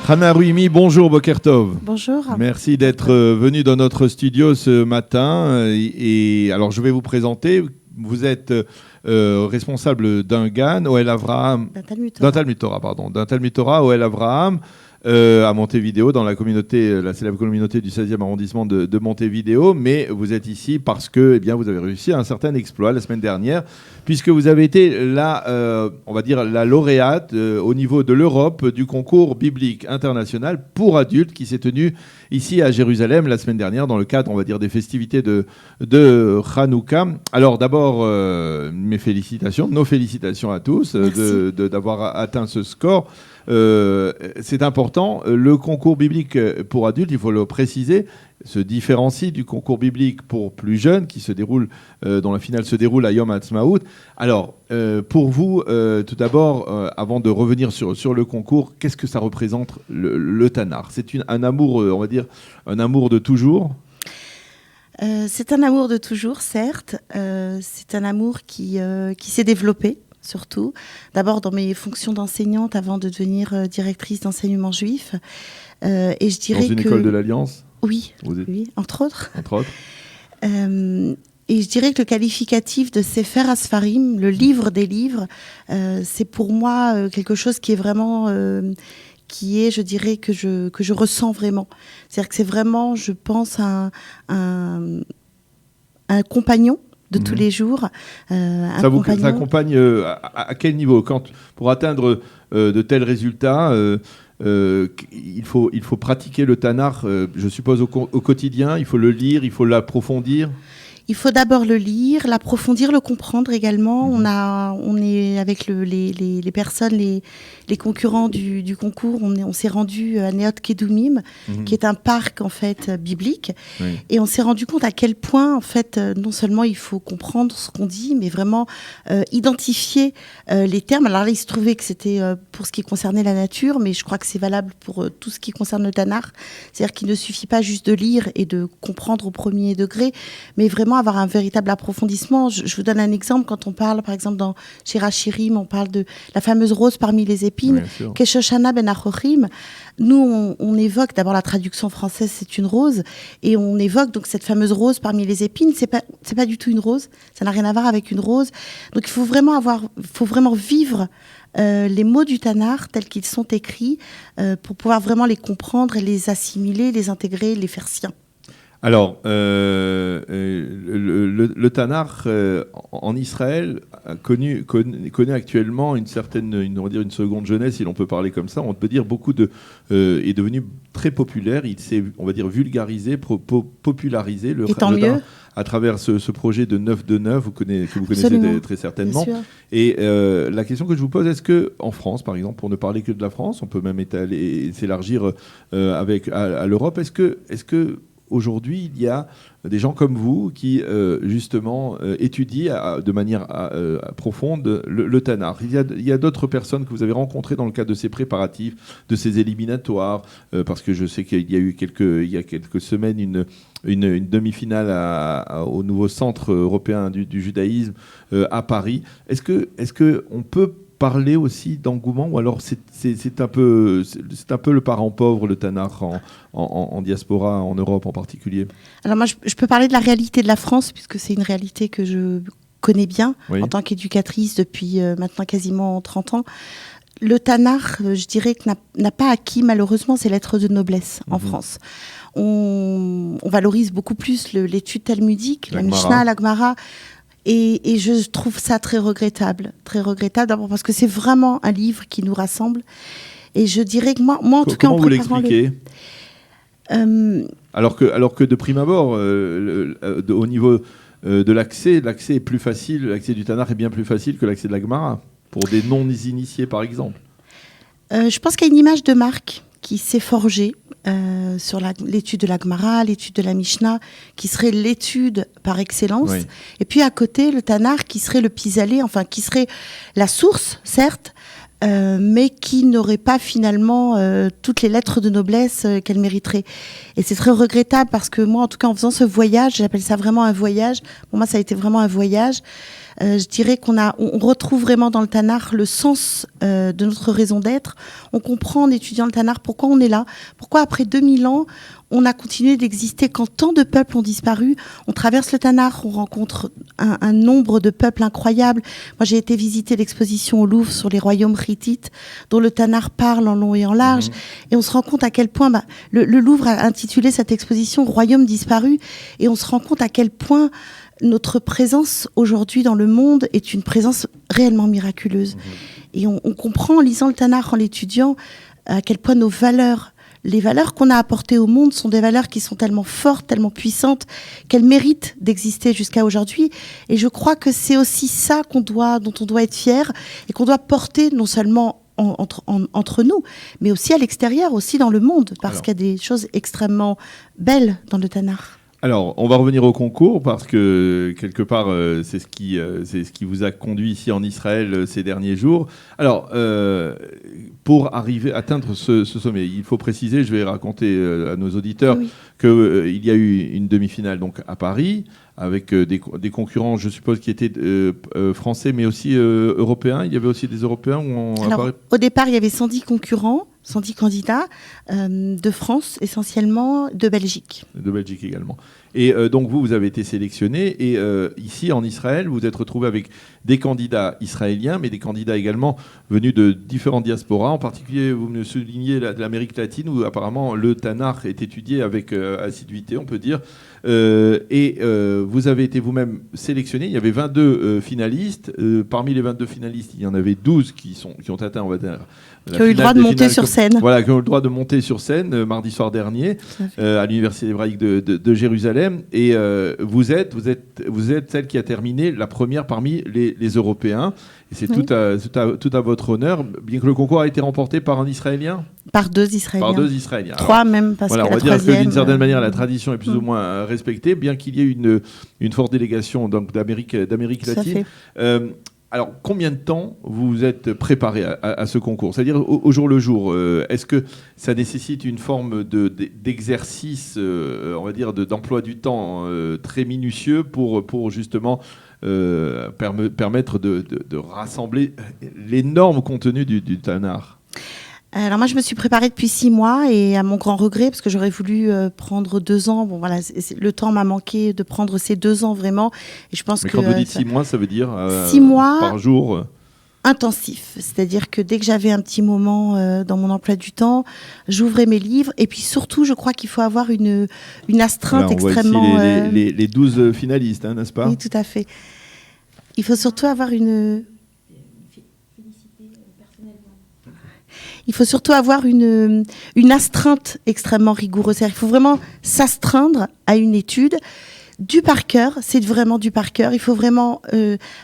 Hana Ruimi, bonjour Boker Tov. Bonjour. Merci d'être venu dans notre studio ce matin. Et alors je vais vous présenter. Vous êtes responsable d'un GAN, Ohel Avraham, d'un Talmud Torah, Ohel Avraham, à Montevideo, dans la communauté, la célèbre communauté du 16e arrondissement de Montevideo. Mais vous êtes ici parce que, eh bien, vous avez réussi un certain exploit la semaine dernière, puisque vous avez été on va dire la lauréate au niveau de l'Europe du concours biblique international pour adultes qui s'est tenu ici à Jérusalem la semaine dernière dans le cadre, on va dire, des festivités de Hanouka. Alors d'abord, nos félicitations à tous d'avoir atteint ce score. C'est important. Le concours biblique pour adultes, il faut le préciser, se différencie du concours biblique pour plus jeunes qui se déroule, dont la finale se déroule à Yom Ha'atzmaut. Alors, pour vous, tout d'abord, avant de revenir sur le concours, qu'est-ce que ça représente le Tanar ? C'est un amour, on va dire, un amour de toujours ? C'est un amour de toujours, certes. C'est un amour qui s'est développé. Surtout, d'abord dans mes fonctions d'enseignante avant de devenir directrice d'enseignement juif. Et je dirais dans une école de l'Alliance ? Oui, entre autres. Et je dirais que le qualificatif de Sefer HaSfarim, le livre des livres, c'est pour moi quelque chose qui est vraiment... je dirais, que je ressens vraiment. C'est-à-dire que c'est vraiment, je pense, un compagnon de tous les jours. Ça accompagne à quel niveau ? Pour atteindre de tels résultats, il faut pratiquer le Tanar, je suppose, au quotidien. Il faut le lire, il faut l'approfondir. Il faut d'abord le lire, l'approfondir, le comprendre également. On est avec les personnes, les concurrents du concours. On s'est rendu à Neot Kedumim, qui est un parc en fait biblique, et on s'est rendu compte à quel point en fait non seulement il faut comprendre ce qu'on dit, mais vraiment identifier les termes. Alors là, il se trouvait que c'était pour ce qui concernait la nature, mais je crois que c'est valable pour tout ce qui concerne le Tanar. C'est-à-dire qu'il ne suffit pas juste de lire et de comprendre au premier degré, mais vraiment avoir un véritable approfondissement. Je vous donne un exemple. Quand on parle, par exemple, dans Shir Shirim, on parle de la fameuse rose parmi les épines, Keshoshana ben Achorim. Nous, on évoque d'abord la traduction française, c'est une rose, et on évoque donc cette fameuse rose parmi les épines. C'est pas du tout une rose. Ça n'a rien à voir avec une rose. Donc, il faut vraiment vivre les mots du Tanar tels qu'ils sont écrits pour pouvoir vraiment les comprendre et les assimiler, les intégrer, les faire siens. Alors, le Tanar en Israël connaît actuellement une seconde jeunesse, si l'on peut parler comme ça. On peut dire est devenu très populaire. Il s'est, on va dire, vulgarisé, popularisé le Tanar à travers ce projet de 9 de 9 que vous connaissez très certainement. Et la question que je vous pose, est-ce que en France, par exemple, pour ne parler que de la France, on peut même s'élargir à l'Europe, est-ce que aujourd'hui, il y a des gens comme vous qui, justement, étudient de manière profonde le Tanar. Il y a d'autres personnes que vous avez rencontrées dans le cadre de ces préparatifs, de ces éliminatoires, parce que je sais qu'il y a eu il y a quelques semaines une demi-finale au nouveau centre européen du judaïsme à Paris. Est-ce que on peut parler aussi d'engouement, ou alors c'est un peu le parent pauvre, le Tanar, en diaspora, en Europe en particulier ? Alors moi, je peux parler de la réalité de la France, puisque c'est une réalité que je connais bien en tant qu'éducatrice depuis maintenant quasiment 30 ans. Le Tanar, je dirais que n'a pas acquis malheureusement ses lettres de noblesse en France. On valorise beaucoup plus l'étude talmudique, la Mishnah, la Gemara. Et je trouve ça très regrettable, d'abord parce que c'est vraiment un livre qui nous rassemble. Et je dirais que moi en tout cas, comment vous l'expliquez ? Alors que de prime abord, au niveau de l'accès est plus facile, l'accès du Tanar est bien plus facile que l'accès de la Gemara, pour des non-initiés par exemple. Je pense qu'il y a une image de marque qui s'est forgée sur l'étude de la Gemara, l'étude de la Mishnah, qui serait l'étude par excellence. Et puis à côté, le Tanar, qui serait le pis-aller, enfin qui serait la source, certes, mais qui n'aurait pas finalement toutes les lettres de noblesse qu'elle mériterait. Et c'est très regrettable parce que moi, en tout cas, en faisant ce voyage, j'appelle ça vraiment un voyage. Pour moi, ça a été vraiment un voyage. Je dirais on retrouve vraiment dans le Tanakh le sens de notre raison d'être. On comprend en étudiant le Tanakh pourquoi on est là, pourquoi après 2000 ans, on a continué d'exister quand tant de peuples ont disparu. On traverse le Tanakh, on rencontre un nombre de peuples incroyables. Moi, j'ai été visiter l'exposition au Louvre sur les royaumes hittites, dont le Tanakh parle en long et en large. Et on se rend compte à quel point le Louvre a intitulé cette exposition « Royaumes disparus ». Et on se rend compte à quel point notre présence aujourd'hui dans le monde est une présence réellement miraculeuse. Et on comprend en lisant le Tanakh, en l'étudiant, à quel point nos valeurs, les valeurs qu'on a apportées au monde sont des valeurs qui sont tellement fortes, tellement puissantes, qu'elles méritent d'exister jusqu'à aujourd'hui. Et je crois que c'est aussi ça dont on doit être fier et qu'on doit porter non seulement entre nous, mais aussi à l'extérieur, aussi dans le monde, parce qu'il y a des choses extrêmement belles dans le Tanakh. Alors, on va revenir au concours parce que, quelque part, c'est ce qui vous a conduit ici en Israël ces derniers jours. Alors, pour atteindre ce sommet, il faut préciser, je vais raconter à nos auditeurs, qu'il y a eu une demi-finale donc, à Paris, avec des concurrents, je suppose, qui étaient français, mais aussi européens. Il y avait aussi des Européens au départ, il y avait 110 concurrents, 110 candidats, de France essentiellement, de Belgique. De Belgique également. Et donc vous avez été sélectionné et ici en Israël, vous êtes retrouvé avec des candidats israéliens, mais des candidats également venus de différentes diasporas. En particulier, vous me soulignez l'Amérique latine, où apparemment le Tanakh est étudié avec assiduité, on peut dire. Vous avez été vous-même sélectionné. Il y avait 22 finalistes. Parmi les 22 finalistes, il y en avait 12 qui ont atteint, on va dire, qui ont eu le droit de monter sur scène. Voilà, qui ont eu le droit de monter sur scène mardi soir dernier à l'Université hébraïque de Jérusalem. Et vous êtes celle qui a terminé la première parmi les Européens. Et c'est tout à votre honneur, bien que le concours a été remporté par un Israélien. Par deux Israéliens. Trois même, parce que la troisième... On va dire que d'une certaine manière, la tradition est plus ou moins respectée, bien qu'il y ait une forte délégation d'Amérique latine. Alors, combien de temps vous vous êtes préparé à ce concours ? C'est-à-dire au jour le jour, est-ce que ça nécessite une forme d'exercice, on va dire, d'emploi du temps très minutieux pour justement permettre de rassembler l'énorme contenu du Tanakh ? Alors moi, je me suis préparée depuis 6 mois et à mon grand regret, parce que j'aurais voulu prendre 2 ans. Bon voilà, le temps m'a manqué de prendre ces 2 ans vraiment. Et je pense Mais quand vous dites 6 mois, ça veut dire 6 mois par jour intensif. C'est-à-dire que dès que j'avais un petit moment dans mon emploi du temps, j'ouvrais mes livres. Et puis surtout, je crois qu'il faut avoir une astreinte extrêmement... On voit ici les 12 finalistes, hein, n'est-ce pas ? Oui, tout à fait. Il faut surtout avoir une... Il faut surtout avoir une astreinte extrêmement rigoureuse. Il faut vraiment s'astreindre à une étude. Du par cœur, c'est vraiment du par cœur. Il faut vraiment...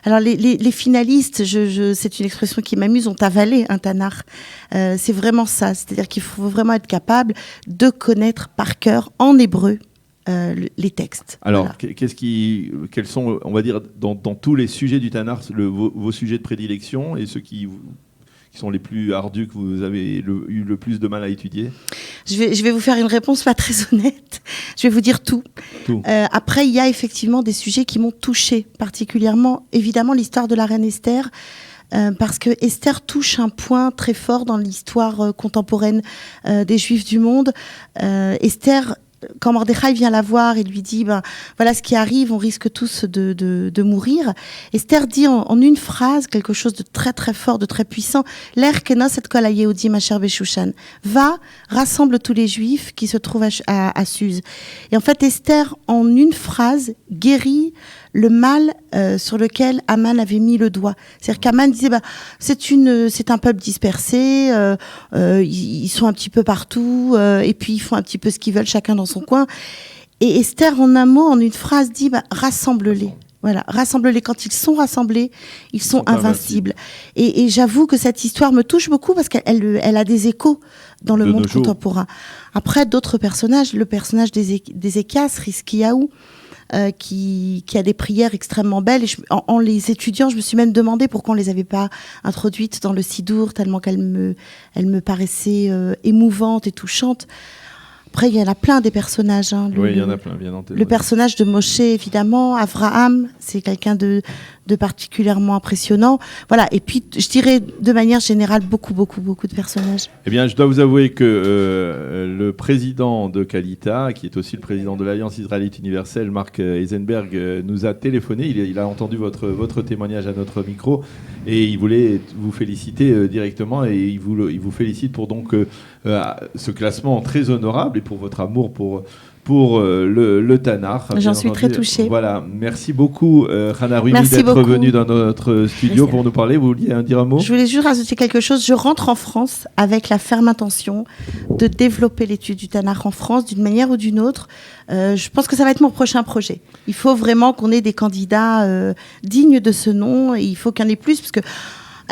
alors les finalistes, c'est une expression qui m'amuse, ont avalé un Tanakh. C'est vraiment ça. C'est-à-dire qu'il faut vraiment être capable de connaître par cœur, en hébreu, les textes. Alors, voilà. Quels sont, on va dire, dans tous les sujets du Tanakh, vos sujets de prédilection et ceux qui sont les plus ardus que vous avez eu le plus de mal à étudier ? Je vais vous faire une réponse pas très honnête. Je vais vous dire tout. Après, il y a effectivement des sujets qui m'ont touchée particulièrement. Évidemment, l'histoire de la reine Esther, parce que Esther touche un point très fort dans l'histoire contemporaine des Juifs du monde. Esther... Quand Mordechai vient la voir et lui dit voilà ce qui arrive, on risque tous de mourir. Esther dit en une phrase quelque chose de très très fort, de très puissant. L'er kenos et kol hayehudim asher beshushan. Va, rassemble tous les Juifs qui se trouvent à Suse. Et en fait, Esther, en une phrase, guérit le mal sur lequel Aman avait mis le doigt. C'est-à-dire qu'Aman disait c'est un peuple dispersé, ils sont un petit peu partout, et puis ils font un petit peu ce qu'ils veulent, chacun dans son coin. Et Esther, en un mot, en une phrase, dit rassemble-les. Voilà, rassemble-les. Quand ils sont rassemblés, ils sont invincibles. Et j'avoue que cette histoire me touche beaucoup parce qu'elle a des échos dans le monde contemporain. Après, d'autres personnages, le personnage d'Ézéchias, Rizkiyahu, qui a des prières extrêmement belles. Et en les étudiant, je me suis même demandé pourquoi on les avait pas introduites dans le Sidour, tellement qu'elle me paraissait émouvante et touchante. Après, il y en a plein des personnages. Hein. Oui, il y en a plein, bien entendu. Le personnage de Moshe, évidemment. Avraham, c'est quelqu'un de particulièrement impressionnant. Voilà. Et puis, je dirais, de manière générale, beaucoup de personnages. Eh bien, je dois vous avouer que le président de Kalita, qui est aussi le président de l'Alliance israélite universelle, Marc Eisenberg, nous a téléphoné. Il a entendu votre témoignage à notre micro et il voulait vous féliciter directement et il vous félicite pour donc ce classement très honorable et pour votre amour pour le Tanakh. J'en suis très touchée. Voilà, merci beaucoup Hana Rumi d'être venue dans notre studio pour nous parler. Vous vouliez dire un mot ? Je voulais juste rajouter quelque chose. Je rentre en France avec la ferme intention de développer l'étude du Tanakh en France d'une manière ou d'une autre. Je pense que ça va être mon prochain projet. Il faut vraiment qu'on ait des candidats dignes de ce nom et il faut qu'il y en ait plus parce que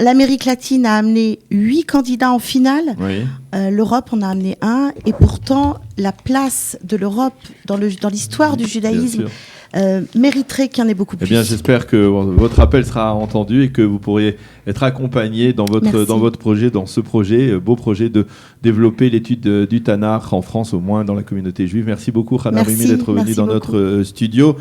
l'Amérique latine a amené 8 candidats en finale. Oui. L'Europe en a amené 1. Et pourtant, la place de l'Europe dans l'histoire du judaïsme mériterait qu'il y en ait beaucoup plus. Eh bien, j'espère que votre appel sera entendu et que vous pourriez être accompagné dans votre projet, dans ce projet, beau projet de développer l'étude du Tanakh en France, au moins dans la communauté juive. Merci beaucoup, Hana Rumi, d'être venue dans notre studio.